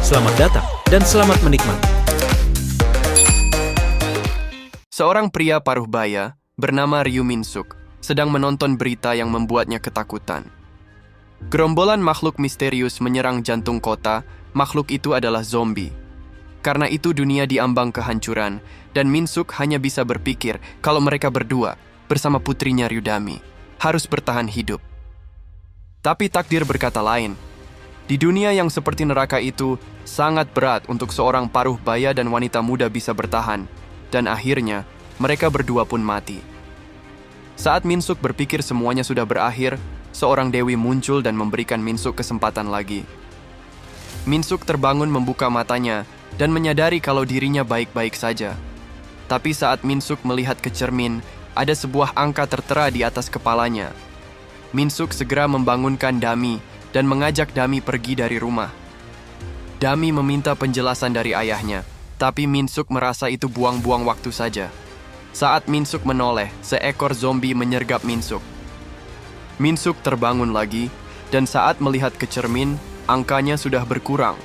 Selamat datang dan selamat menikmati. Seorang pria paruh baya bernama Ryu Min-suk sedang menonton berita yang membuatnya ketakutan. Gerombolan makhluk misterius menyerang jantung kota. Makhluk itu adalah zombie. Karena itu dunia diambang kehancuran, dan Min-suk hanya bisa berpikir kalau mereka berdua bersama putrinya Ryudami harus bertahan hidup. Tapi takdir berkata lain. Di dunia yang seperti neraka itu, sangat berat untuk seorang paruh baya dan wanita muda bisa bertahan, dan akhirnya mereka berdua pun mati. Saat Min-suk berpikir semuanya sudah berakhir, seorang dewi muncul dan memberikan Min-suk kesempatan lagi. Min-suk terbangun membuka matanya dan menyadari kalau dirinya baik-baik saja. Tapi saat Min-suk melihat ke cermin, ada sebuah angka tertera di atas kepalanya. Min-suk segera membangunkan Dami dan mengajak Dami pergi dari rumah. Dami meminta penjelasan dari ayahnya, tapi Min-suk merasa itu buang-buang waktu saja. Saat Min-suk menoleh, seekor zombie menyergap Min-suk. Min-suk terbangun lagi, dan saat melihat ke cermin, angkanya sudah berkurang.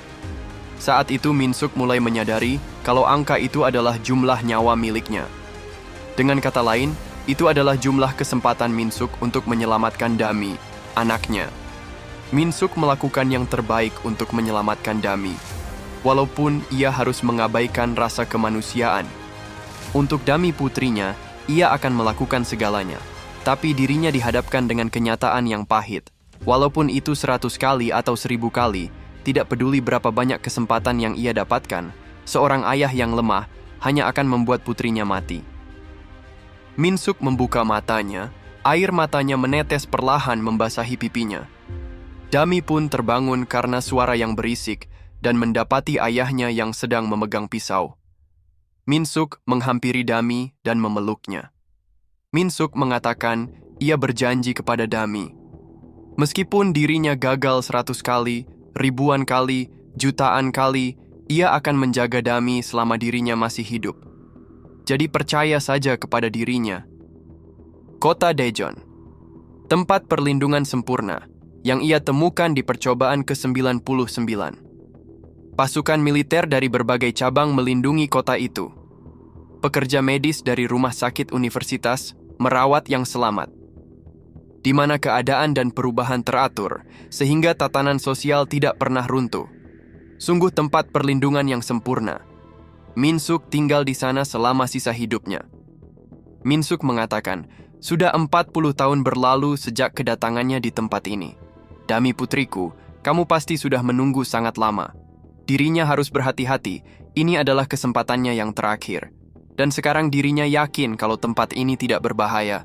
Saat itu Min-suk mulai menyadari kalau angka itu adalah jumlah nyawa miliknya. Dengan kata lain, itu adalah jumlah kesempatan Min-suk untuk menyelamatkan Dami, anaknya. Min-suk melakukan yang terbaik untuk menyelamatkan Dami, walaupun ia harus mengabaikan rasa kemanusiaan. Untuk Dami putrinya, ia akan melakukan segalanya, tapi dirinya dihadapkan dengan kenyataan yang pahit. Walaupun itu 100 kali atau 1000 kali, tidak peduli berapa banyak kesempatan yang ia dapatkan, seorang ayah yang lemah hanya akan membuat putrinya mati. Min-suk membuka matanya, air matanya menetes perlahan membasahi pipinya. Dami pun terbangun karena suara yang berisik dan mendapati ayahnya yang sedang memegang pisau. Min-suk menghampiri Dami dan memeluknya. Min-suk mengatakan ia berjanji kepada Dami. Meskipun dirinya gagal 100 kali, ribuan kali, jutaan kali, ia akan menjaga Dami selama dirinya masih hidup. Jadi percaya saja kepada dirinya. Kota Daejeon, tempat perlindungan sempurna, yang ia temukan di percobaan ke-99. Pasukan militer dari berbagai cabang melindungi kota itu. Pekerja medis dari rumah sakit universitas merawat yang selamat, di mana keadaan dan perubahan teratur, sehingga tatanan sosial tidak pernah runtuh. Sungguh tempat perlindungan yang sempurna. Min-suk tinggal di sana selama sisa hidupnya. Min-suk mengatakan, sudah 40 tahun berlalu sejak kedatangannya di tempat ini. Dami putriku, kamu pasti sudah menunggu sangat lama. Dirinya harus berhati-hati, ini adalah kesempatannya yang terakhir. Dan sekarang dirinya yakin kalau tempat ini tidak berbahaya.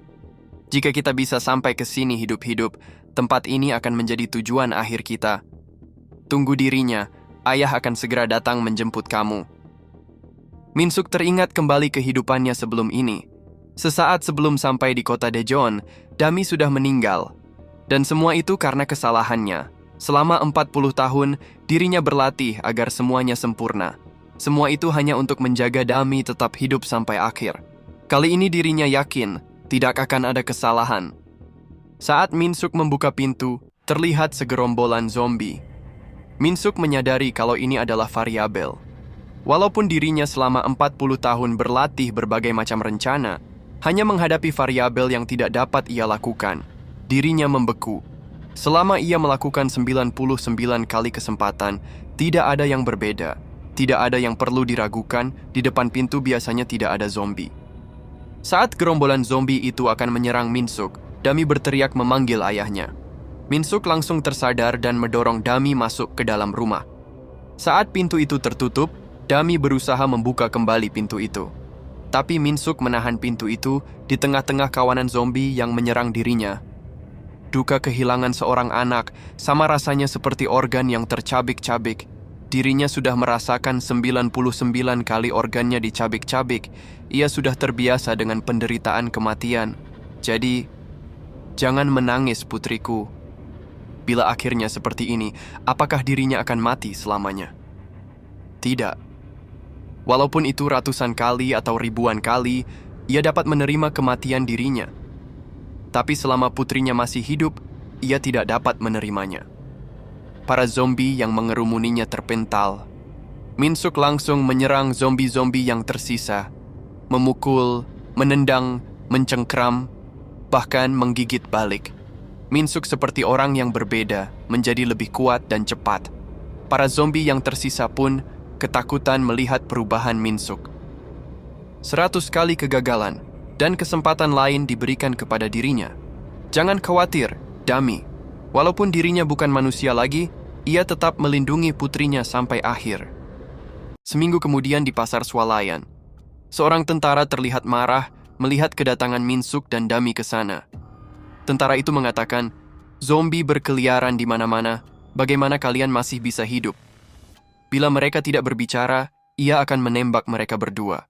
Jika kita bisa sampai ke sini hidup-hidup, tempat ini akan menjadi tujuan akhir kita. Tunggu dirinya, ayah akan segera datang menjemput kamu. Min-suk teringat kembali kehidupannya sebelum ini. Sesaat sebelum sampai di kota Daejeon, Dami sudah meninggal. Dan semua itu karena kesalahannya. Selama 40 tahun, dirinya berlatih agar semuanya sempurna. Semua itu hanya untuk menjaga Dami tetap hidup sampai akhir. Kali ini dirinya yakin tidak akan ada kesalahan. Saat Min-suk membuka pintu, terlihat segerombolan zombie. Min-suk menyadari kalau ini adalah variabel. Walaupun dirinya selama 40 tahun berlatih berbagai macam rencana, hanya menghadapi variabel yang tidak dapat ia lakukan. Dirinya membeku. Selama ia melakukan 99 kali kesempatan, tidak ada yang berbeda. Tidak ada yang perlu diragukan, di depan pintu biasanya tidak ada zombie. Saat gerombolan zombie itu akan menyerang Min-suk, Dami berteriak memanggil ayahnya. Min-suk langsung tersadar dan mendorong Dami masuk ke dalam rumah. Saat pintu itu tertutup, Dami berusaha membuka kembali pintu itu. Tapi Min-suk menahan pintu itu di tengah-tengah kawanan zombie yang menyerang dirinya. Duka kehilangan seorang anak sama rasanya seperti organ yang tercabik-cabik. Dirinya sudah merasakan 99 kali organnya dicabik-cabik. Ia sudah terbiasa dengan penderitaan kematian. Jadi, jangan menangis putriku. Bila akhirnya seperti ini, apakah dirinya akan mati selamanya? Tidak. Walaupun itu ratusan kali atau ribuan kali, ia dapat menerima kematian dirinya. Tapi selama putrinya masih hidup, ia tidak dapat menerimanya. para zombie yang mengerumuninya terpental. Minsuk langsung menyerang zombie-zombie yang tersisa, memukul, menendang, mencengkram, bahkan menggigit balik. Minsuk seperti orang yang berbeda, menjadi lebih kuat dan cepat. Para zombie yang tersisa pun ketakutan melihat perubahan Minsuk. 100 kali kegagalan dan kesempatan lain diberikan kepada dirinya. Jangan khawatir, Dami. Walaupun dirinya bukan manusia lagi, ia tetap melindungi putrinya sampai akhir. Seminggu kemudian di pasar swalayan, seorang tentara terlihat marah melihat kedatangan Minsuk dan Dami ke sana. Tentara itu mengatakan, zombie berkeliaran di mana-mana, bagaimana kalian masih bisa hidup? Bila mereka tidak berbicara, ia akan menembak mereka berdua.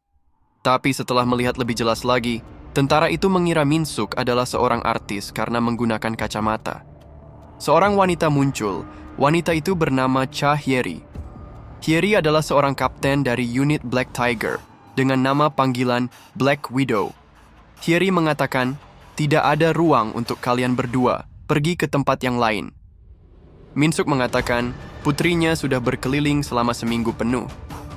Tapi setelah melihat lebih jelas lagi, tentara itu mengira Minsuk adalah seorang artis karena menggunakan kacamata. Seorang wanita muncul, wanita itu bernama Cha Hyeri. Hyeri adalah seorang kapten dari unit Black Tiger, dengan nama panggilan Black Widow. Hyeri mengatakan, tidak ada ruang untuk kalian berdua, pergi ke tempat yang lain. Minsuk mengatakan, putrinya sudah berkeliling selama seminggu penuh.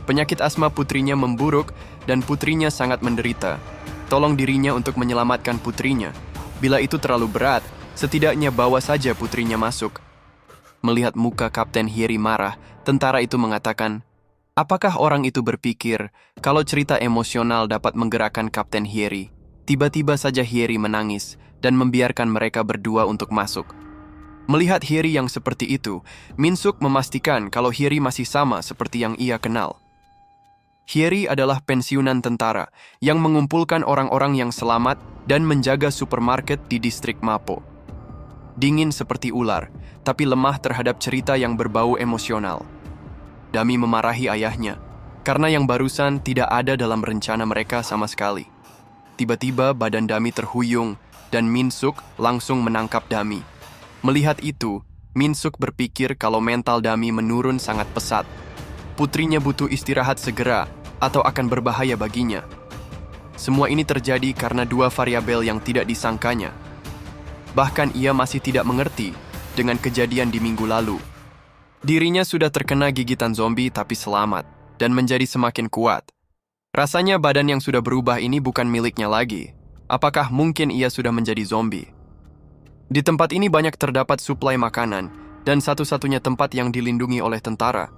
Penyakit asma putrinya memburuk dan putrinya sangat menderita. Tolong dirinya untuk menyelamatkan putrinya. Bila itu terlalu berat, setidaknya bawa saja putrinya masuk. Melihat muka Kapten Hyeri marah, tentara itu mengatakan, apakah orang itu berpikir kalau cerita emosional dapat menggerakkan Kapten Hyeri? Tiba-tiba saja Hyeri menangis dan membiarkan mereka berdua untuk masuk. Melihat Hyeri yang seperti itu, Minsuk memastikan kalau Hyeri masih sama seperti yang ia kenal. Hyeri adalah pensiunan tentara yang mengumpulkan orang-orang yang selamat dan menjaga supermarket di distrik Mapo. Dingin seperti ular, tapi lemah terhadap cerita yang berbau emosional. Dami memarahi ayahnya, karena yang barusan tidak ada dalam rencana mereka sama sekali. Tiba-tiba badan Dami terhuyung dan Minsuk langsung menangkap Dami. Melihat itu, Minsuk berpikir kalau mental Dami menurun sangat pesat. Putrinya butuh istirahat segera atau akan berbahaya baginya. Semua ini terjadi karena dua variabel yang tidak disangkanya. Bahkan ia masih tidak mengerti dengan kejadian di minggu lalu. Dirinya sudah terkena gigitan zombie tapi selamat dan menjadi semakin kuat. Rasanya badan yang sudah berubah ini bukan miliknya lagi. Apakah mungkin ia sudah menjadi zombie? Di tempat ini banyak terdapat suplai makanan dan satu-satunya tempat yang dilindungi oleh tentara.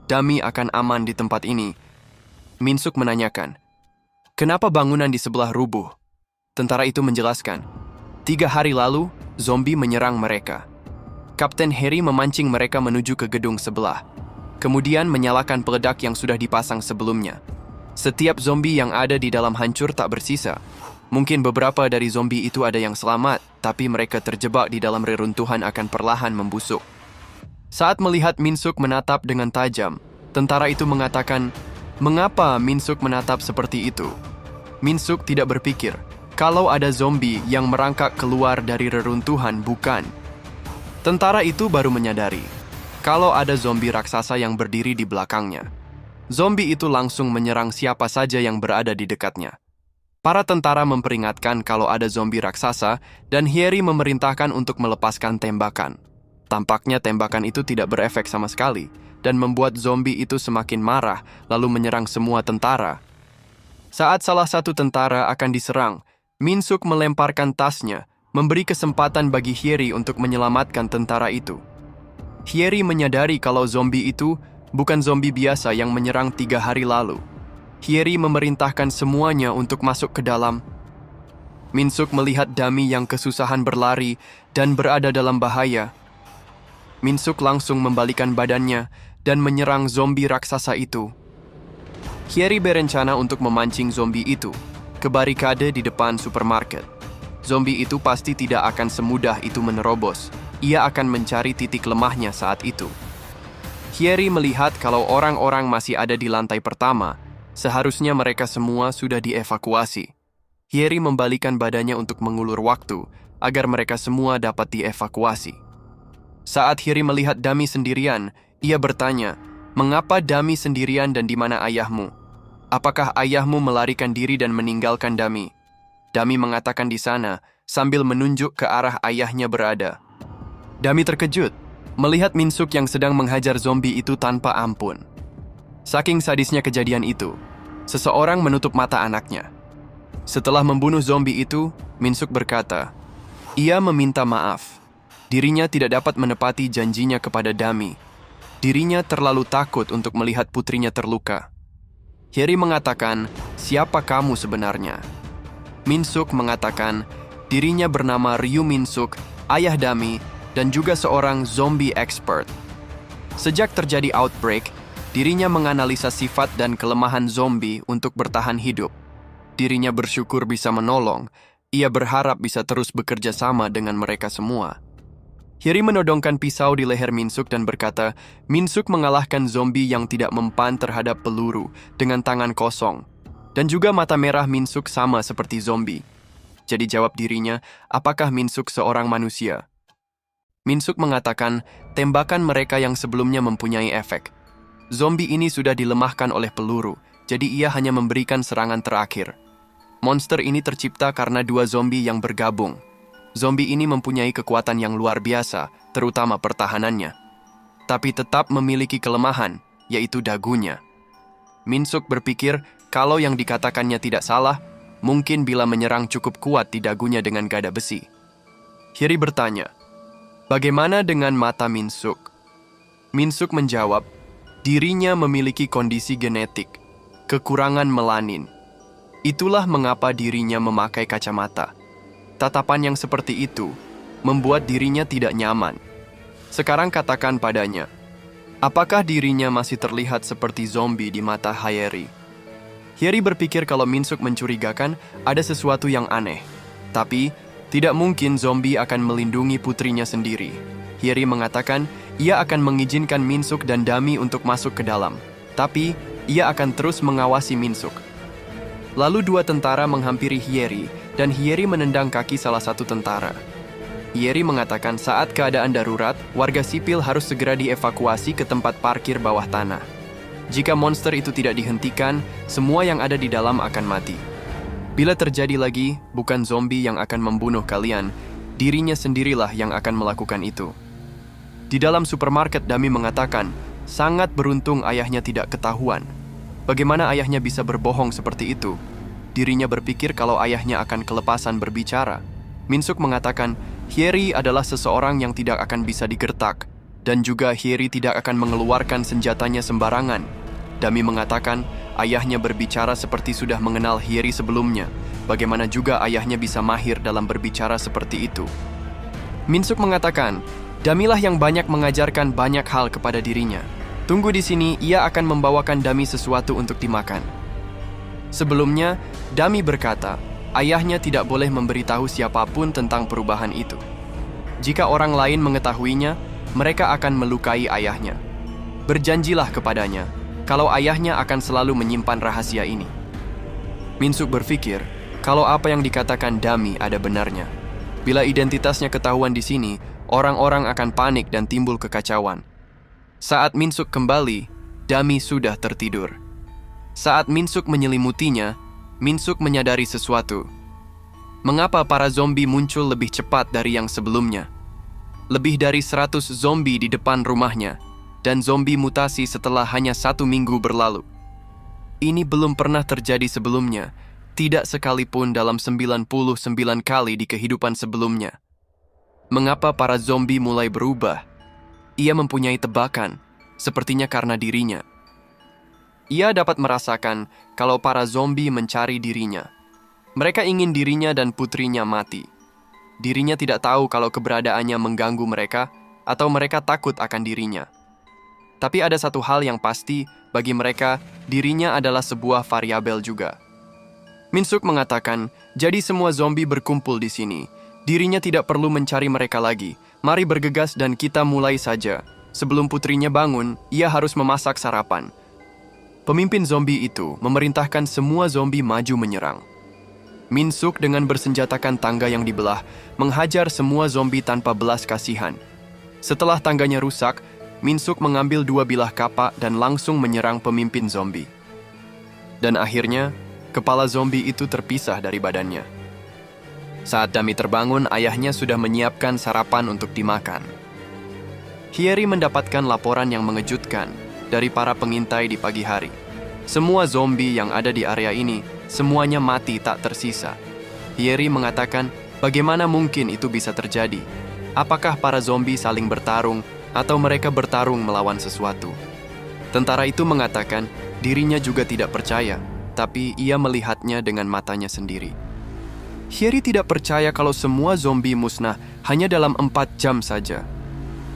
Dami akan aman di tempat ini. Minsuk menanyakan, kenapa bangunan di sebelah rubuh? Tentara itu menjelaskan, 3 hari lalu, zombie menyerang mereka. Kapten Hyeri memancing mereka menuju ke gedung sebelah. Kemudian menyalakan peledak yang sudah dipasang sebelumnya. Setiap zombie yang ada di dalam hancur tak bersisa. Mungkin beberapa dari zombie itu ada yang selamat, tapi mereka terjebak di dalam reruntuhan akan perlahan membusuk. Saat melihat Minsuk menatap dengan tajam, tentara itu mengatakan, mengapa Minsuk menatap seperti itu? Minsuk tidak berpikir, kalau ada zombie yang merangkak keluar dari reruntuhan, bukan. Tentara itu baru menyadari, kalau ada zombie raksasa yang berdiri di belakangnya. Zombie itu langsung menyerang siapa saja yang berada di dekatnya. Para tentara memperingatkan kalau ada zombie raksasa dan Hyeri memerintahkan untuk melepaskan tembakan. Tampaknya tembakan itu tidak berefek sama sekali dan membuat zombie itu semakin marah lalu menyerang semua tentara. Saat salah satu tentara akan diserang, Minsuk melemparkan tasnya, memberi kesempatan bagi Hyeri untuk menyelamatkan tentara itu. Hyeri menyadari kalau zombie itu bukan zombie biasa yang menyerang 3 hari lalu. Hyeri memerintahkan semuanya untuk masuk ke dalam. Minsuk melihat Dami yang kesusahan berlari dan berada dalam bahaya. Minsuk langsung membalikan badannya dan menyerang zombie raksasa itu. Hyeri berencana untuk memancing zombie itu ke barikade di depan supermarket. Zombie itu pasti tidak akan semudah itu menerobos. Ia akan mencari titik lemahnya saat itu. Hyeri melihat kalau orang-orang masih ada di lantai pertama. Seharusnya mereka semua sudah dievakuasi. Hyeri membalikan badannya untuk mengulur waktu agar mereka semua dapat dievakuasi. Saat Hyeri melihat Dami sendirian, ia bertanya, mengapa Dami sendirian dan di mana ayahmu? Apakah ayahmu melarikan diri dan meninggalkan Dami? Dami mengatakan di sana sambil menunjuk ke arah ayahnya berada. Dami terkejut. melihat Minsuk yang sedang menghajar zombie itu tanpa ampun. Saking sadisnya kejadian itu, seseorang menutup mata anaknya. Setelah membunuh zombie itu, Minsuk berkata, ia meminta maaf. Dirinya tidak dapat menepati janjinya kepada Dami. Dirinya terlalu takut untuk melihat putrinya terluka. Hyeri mengatakan, siapa kamu sebenarnya? Minsuk mengatakan, dirinya bernama Ryu Minsuk, ayah Dami, dan juga seorang zombie expert. Sejak terjadi outbreak, dirinya menganalisa sifat dan kelemahan zombie untuk bertahan hidup. Dirinya bersyukur bisa menolong. Ia berharap bisa terus bekerja sama dengan mereka semua. Hyeri menodongkan pisau di leher Minsuk dan berkata, Minsuk mengalahkan zombie yang tidak mempan terhadap peluru dengan tangan kosong. Dan juga mata merah Minsuk sama seperti zombie. Jadi jawab dirinya, apakah Minsuk seorang manusia? Minsuk mengatakan, tembakan mereka yang sebelumnya mempunyai efek. Zombie ini sudah dilemahkan oleh peluru, jadi ia hanya memberikan serangan terakhir. Monster ini tercipta karena dua zombie yang bergabung. Zombie ini mempunyai kekuatan yang luar biasa, terutama pertahanannya. Tapi tetap memiliki kelemahan, yaitu dagunya. Minsuk berpikir kalau yang dikatakannya tidak salah, mungkin bila menyerang cukup kuat di dagunya dengan gada besi. Hyeri bertanya, bagaimana dengan mata Minsuk? Minsuk menjawab, dirinya memiliki kondisi genetik, kekurangan melanin. Itulah mengapa dirinya memakai kacamata. Tatapan yang seperti itu membuat dirinya tidak nyaman. Sekarang katakan padanya, apakah dirinya masih terlihat seperti zombie di mata Hyeri? Hyeri berpikir kalau Minsuk mencurigakan ada sesuatu yang aneh. Tapi, tidak mungkin zombie akan melindungi putrinya sendiri. Hyeri mengatakan, ia akan mengizinkan Minsuk dan Dami untuk masuk ke dalam. Tapi, ia akan terus mengawasi Minsuk. Lalu dua tentara menghampiri Hyeri, dan Hyeri menendang kaki salah satu tentara. Hyeri mengatakan saat keadaan darurat, warga sipil harus segera dievakuasi ke tempat parkir bawah tanah. Jika monster itu tidak dihentikan, semua yang ada di dalam akan mati. Bila terjadi lagi, bukan zombie yang akan membunuh kalian, dirinya sendirilah yang akan melakukan itu. Di dalam supermarket, Dami mengatakan, sangat beruntung ayahnya tidak ketahuan. Bagaimana ayahnya bisa berbohong seperti itu? Dirinya berpikir kalau ayahnya akan kelepasan berbicara. Minsuk mengatakan, Hyeri adalah seseorang yang tidak akan bisa digertak, dan juga Hyeri tidak akan mengeluarkan senjatanya sembarangan. Dami mengatakan, ayahnya berbicara seperti sudah mengenal Hyeri sebelumnya. Bagaimana juga ayahnya bisa mahir dalam berbicara seperti itu? Minsuk mengatakan, Damilah yang banyak mengajarkan banyak hal kepada dirinya. Tunggu di sini, ia akan membawakan Dami sesuatu untuk dimakan. Sebelumnya, Dami berkata, ayahnya tidak boleh memberitahu siapapun tentang perubahan itu. Jika orang lain mengetahuinya, mereka akan melukai ayahnya. Berjanjilah kepadanya, kalau ayahnya akan selalu menyimpan rahasia ini. Minsuk berpikir, kalau apa yang dikatakan Dami ada benarnya. Bila identitasnya ketahuan di sini, orang-orang akan panik dan timbul kekacauan. Saat Minsuk kembali, Dami sudah tertidur. Saat Minsuk menyelimutinya, Minsuk menyadari sesuatu. Mengapa para zombie muncul lebih cepat dari yang sebelumnya? Lebih dari 100 zombie di depan rumahnya, dan zombie mutasi setelah hanya 1 minggu berlalu. Ini belum pernah terjadi sebelumnya, tidak sekalipun dalam 99 kali di kehidupan sebelumnya. Mengapa para zombie mulai berubah? Ia mempunyai tebakan, sepertinya karena dirinya. Ia dapat merasakan kalau para zombie mencari dirinya. Mereka ingin dirinya dan putrinya mati. Dirinya tidak tahu kalau keberadaannya mengganggu mereka atau mereka takut akan dirinya. Tapi ada satu hal yang pasti, bagi mereka, dirinya adalah sebuah variabel juga. Minsuk mengatakan, jadi semua zombie berkumpul di sini. Dirinya tidak perlu mencari mereka lagi. Mari bergegas dan kita mulai saja. Sebelum putrinya bangun, ia harus memasak sarapan. Pemimpin zombie itu memerintahkan semua zombie maju menyerang. Minsuk dengan bersenjatakan tangga yang dibelah, menghajar semua zombie tanpa belas kasihan. Setelah tangganya rusak, Minsuk mengambil 2 bilah kapak dan langsung menyerang pemimpin zombie. Dan akhirnya, kepala zombie itu terpisah dari badannya. Saat Dami terbangun, ayahnya sudah menyiapkan sarapan untuk dimakan. Hyeri mendapatkan laporan yang mengejutkan dari para pengintai di pagi hari. Semua zombie yang ada di area ini, semuanya mati tak tersisa. Hyeri mengatakan, bagaimana mungkin itu bisa terjadi? Apakah para zombie saling bertarung atau mereka bertarung melawan sesuatu? Tentara itu mengatakan dirinya juga tidak percaya, tapi ia melihatnya dengan matanya sendiri. Hyeri tidak percaya kalau semua zombie musnah hanya dalam 4 jam saja.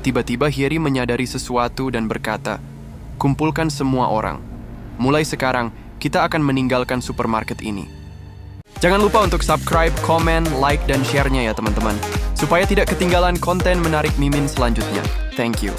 Tiba-tiba Hyeri menyadari sesuatu dan berkata, kumpulkan semua orang. Mulai sekarang, kita akan meninggalkan supermarket ini. Jangan lupa untuk subscribe, komen, like, dan share-nya ya teman-teman, supaya tidak ketinggalan konten menarik Mimin selanjutnya. Thank you.